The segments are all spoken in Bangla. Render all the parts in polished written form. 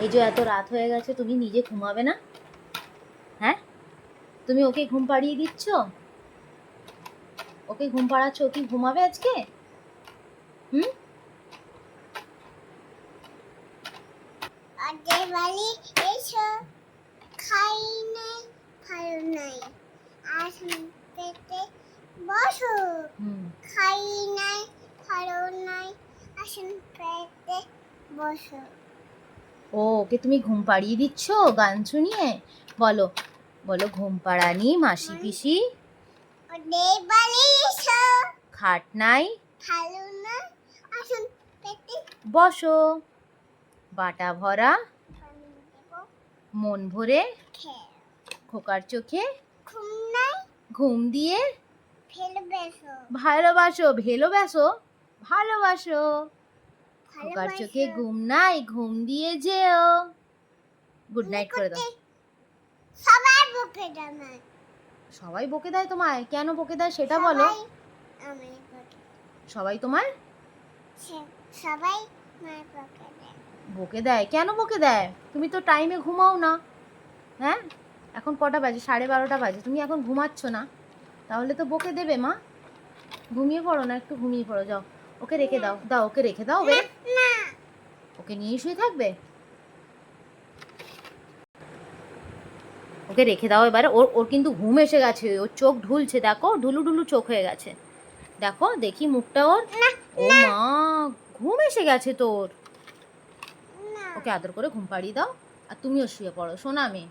এই যে এত রাত হয়ে গেছে, তুমি নিজে ঘুমাবে না? হ্যাঁ, তুমি ওকে ঘুম পাড়িয়ে দিচ্ছ? ওকে ঘুম পাড়াচ্ছ, ও কি ঘুমাবে আজকে? হুম? আজকে বাড়ি এসো, খাই নাই ভালো নাই, আসুন পেতে বসো। খাই নাই ভালো নাই, আসুন পেতে বসো। ও, ওকে তুমি ঘুম পাড়িয়ে দিচ্ছ গান শুনিয়ে? বলো, বলো ঘুম পাড়ানি মাসি পিসি। ওদের বাড়ি এসো, খাট নাই ভালো না, আসুন পেতে বসো। বাটা ভরা পানি দেব, মন ভরে খেয়ে খোকার চোখে ঘুম নাই ঘুম দিয়ে ফেলে বেসো। ভালোবাসো। ভেলোবাসো, ভালোবাসো। খোকার ভালোবাসো। চোখে ঘুম নাই, ঘুম দিয়ে যেও। গুড নাইট করে দাও। সবাই বকে দেয়। সবাই বকে দেয় তোমায়? কেন বকে দেয় সেটা বলো। আমি বকে, সবাই তোমার সবাই মার বকে দেয়। বকে দেয়? কেন বকে দেয়? তুমি তো টাইমে ঘুমাও না। হ্যাঁ, এখন কটা বাজে? 12:30 বাজে, তুমি এখন ঘুমাচ্ছ না, তাহলে তো বকে দেবে মা। ঘুমিয়ে পড়ো না, একটু ঘুমিয়ে পড়ো, যাও। ওকে রেখে দাও, দাও ওকে রেখে দাও। না, ওকে নিয়েই শুয়ে থাকবে? ওকে রেখে দাও এবারে। ওর ওর কিন্তু ঘুম এসে গেছে, ওর চোখ ঢুলছে, দেখো ঢুলু ঢুলু চোখ হয়ে গেছে। দেখো, দেখি মুখটা ওর। ও মা, ঘুম এসে গেছে তোর। না, ওকে আদর করে ঘুম পাড়িয়ে দাও, আর তুমিও শুয়ে পড়ো, শোনা মেয়ে।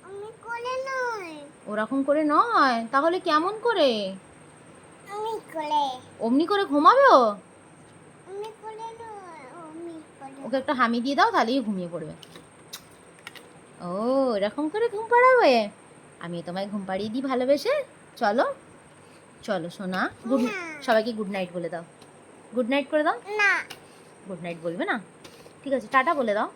আমি কোলে নয়, ওরকম করে নয়, তাহলে কেমন করে? আমি কোলে, অমনি করে ঘুমাবে ও? আমি কোলে নয়, আমি কোলে। ওকে একটা হামি দিয়ে দাও, তাহলেই ঘুমিয়ে পড়বে। ও, এরকম করে ঘুম পাড়াবে? আমি তোমায় ঘুম পাড়িয়ে দিই ভালোবেসে। চলো, চলো সোনা। গুড, না, সবাইকে গুড নাইট বলে দাও। গুড নাইট করে দাও। না। গুড নাইট বলবে না? ঠিক আছে, টাটা বলে দাও।